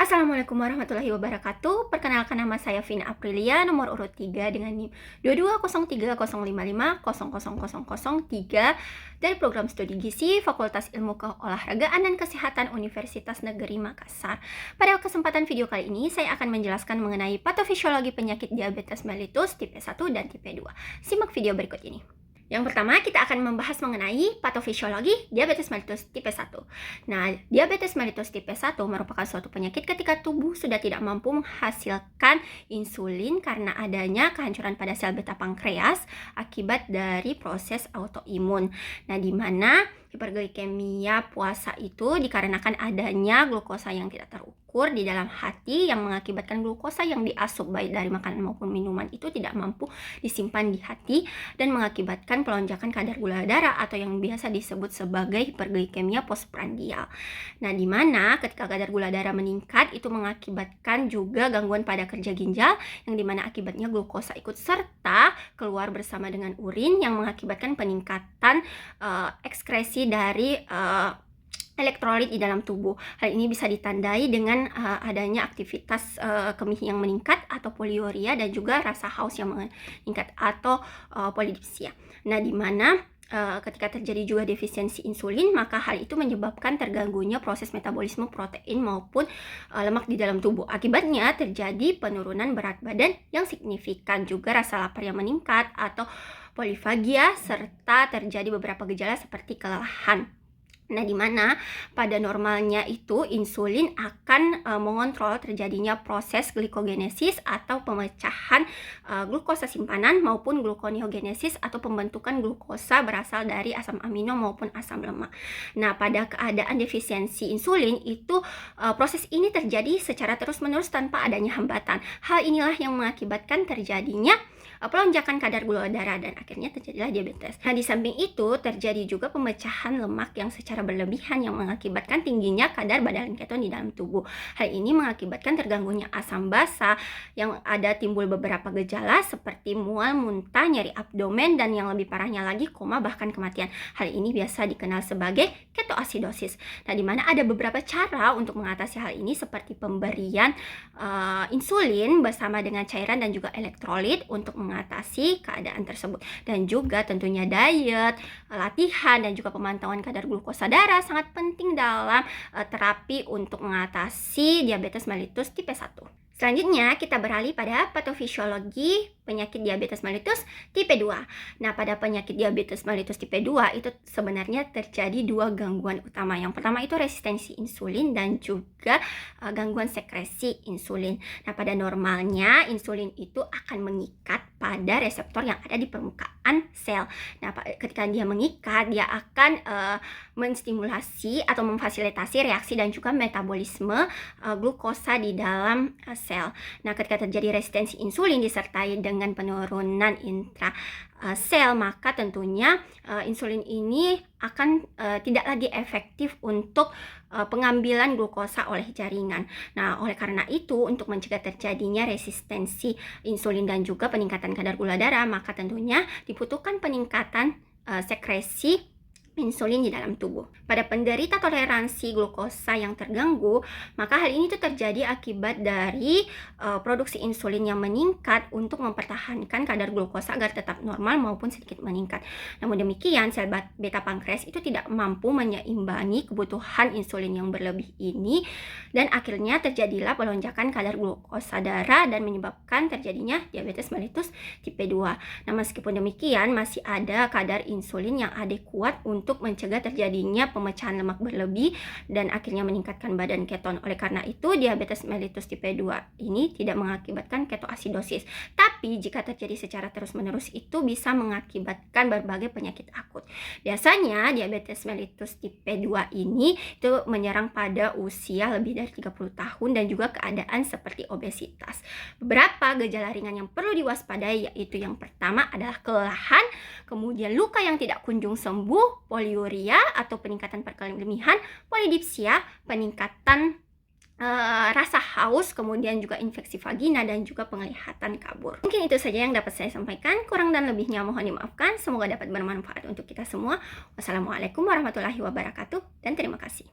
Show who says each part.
Speaker 1: Assalamualaikum warahmatullahi wabarakatuh. Perkenalkan, nama saya Vina Aprilia, nomor urut 3 dengan NIM 2203055000003 dari program studi gizi Fakultas Ilmu Keolahragaan dan Kesehatan Universitas Negeri Makassar. Pada kesempatan video kali ini, saya akan menjelaskan mengenai patofisiologi penyakit diabetes mellitus tipe 1 dan tipe 2. Simak video berikut ini. Yang pertama, kita akan membahas mengenai patofisiologi diabetes mellitus tipe 1. Nah, diabetes mellitus tipe 1 merupakan suatu penyakit ketika tubuh sudah tidak mampu menghasilkan insulin karena adanya kehancuran pada sel beta pankreas akibat dari proses autoimun. Nah, di mana hiperglikemia puasa itu dikarenakan adanya glukosa yang tidak terukur di dalam hati yang mengakibatkan glukosa yang diasup baik dari makanan maupun minuman itu tidak mampu disimpan di hati dan mengakibatkan pelonjakan kadar gula darah atau yang biasa disebut sebagai hiperglikemia postprandial. Nah, di mana ketika kadar gula darah meningkat itu mengakibatkan juga gangguan pada kerja ginjal yang dimana akibatnya glukosa ikut serta keluar bersama dengan urin yang mengakibatkan peningkatan ekskresi dari elektrolit di dalam tubuh. Hal ini bisa ditandai dengan adanya aktivitas kemih yang meningkat atau poliuria dan juga rasa haus yang meningkat atau polidipsia. Nah, di mana ketika terjadi juga defisiensi insulin, maka hal itu menyebabkan terganggunya proses metabolisme protein maupun lemak di dalam tubuh. Akibatnya terjadi penurunan berat badan yang signifikan, juga rasa lapar yang meningkat atau polifagia, serta terjadi beberapa gejala seperti kelelahan. Nah, di mana pada normalnya itu insulin akan mengontrol terjadinya proses glikogenesis atau pemecahan glukosa simpanan maupun gluconeogenesis atau pembentukan glukosa berasal dari asam amino maupun asam lemak. Nah, pada keadaan defisiensi insulin itu proses ini terjadi secara terus-menerus tanpa adanya hambatan. Hal inilah yang mengakibatkan terjadinya pelonjakan kadar gula darah dan akhirnya terjadilah diabetes. Nah, di samping itu terjadi juga pemecahan lemak yang secara berlebihan yang mengakibatkan tingginya kadar badan keton di dalam tubuh. Hal ini mengakibatkan terganggunya asam basa yang ada timbul beberapa gejala seperti mual, muntah, nyeri abdomen, dan yang lebih parahnya lagi koma bahkan kematian. Hal ini biasa dikenal sebagai ketoasidosis. Nah, di mana ada beberapa cara untuk mengatasi hal ini seperti pemberian insulin bersama dengan cairan dan juga elektrolit untuk mengatasi keadaan tersebut, dan juga tentunya diet, latihan, dan juga pemantauan kadar glukosa darah sangat penting dalam terapi untuk mengatasi diabetes mellitus tipe 1. Selanjutnya, kita beralih pada patofisiologi penyakit diabetes mellitus tipe 2. Nah, pada penyakit diabetes mellitus tipe 2 itu sebenarnya terjadi dua gangguan utama. Yang pertama itu resistensi insulin dan juga gangguan sekresi insulin. Nah, pada normalnya insulin itu akan mengikat pada reseptor yang ada di permukaan sel. Nah, ketika dia mengikat, dia akan menstimulasi atau memfasilitasi reaksi dan juga metabolisme glukosa di dalam sel. Nah, ketika terjadi resistensi insulin disertai dengan penurunan intra sel, maka tentunya insulin ini akan tidak lagi efektif untuk pengambilan glukosa oleh jaringan. Nah, oleh karena itu untuk mencegah terjadinya resistensi insulin dan juga peningkatan kadar gula darah, maka tentunya dibutuhkan peningkatan sekresi insulin di dalam tubuh. Pada penderita toleransi glukosa yang terganggu, maka hal ini tuh terjadi akibat dari produksi insulin yang meningkat untuk mempertahankan kadar glukosa agar tetap normal maupun sedikit meningkat. Namun demikian, sel beta pankreas itu tidak mampu menyeimbangi kebutuhan insulin yang berlebih ini, dan akhirnya terjadilah pelonjakan kadar glukosa darah dan menyebabkan terjadinya diabetes mellitus tipe 2. Nah, meskipun demikian, masih ada kadar insulin yang adekuat untuk mencegah terjadinya pemecahan lemak berlebih dan akhirnya meningkatkan badan keton. Oleh karena itu, diabetes mellitus tipe 2 ini tidak mengakibatkan ketoasidosis. Tapi jika terjadi secara terus-menerus itu bisa mengakibatkan berbagai penyakit akut. Biasanya diabetes mellitus tipe 2 ini itu menyerang pada usia lebih dari 30 tahun dan juga keadaan seperti obesitas. Beberapa gejala ringan yang perlu diwaspadai yaitu yang pertama adalah kelelahan, kemudian luka yang tidak kunjung sembuh, poliuria atau peningkatan perkemihan, polidipsia, peningkatan rasa haus, kemudian juga infeksi vagina dan juga penglihatan kabur. Mungkin itu saja yang dapat saya sampaikan. Kurang dan lebihnya mohon dimaafkan. Semoga dapat bermanfaat untuk kita semua. Wassalamualaikum warahmatullahi wabarakatuh dan terima kasih.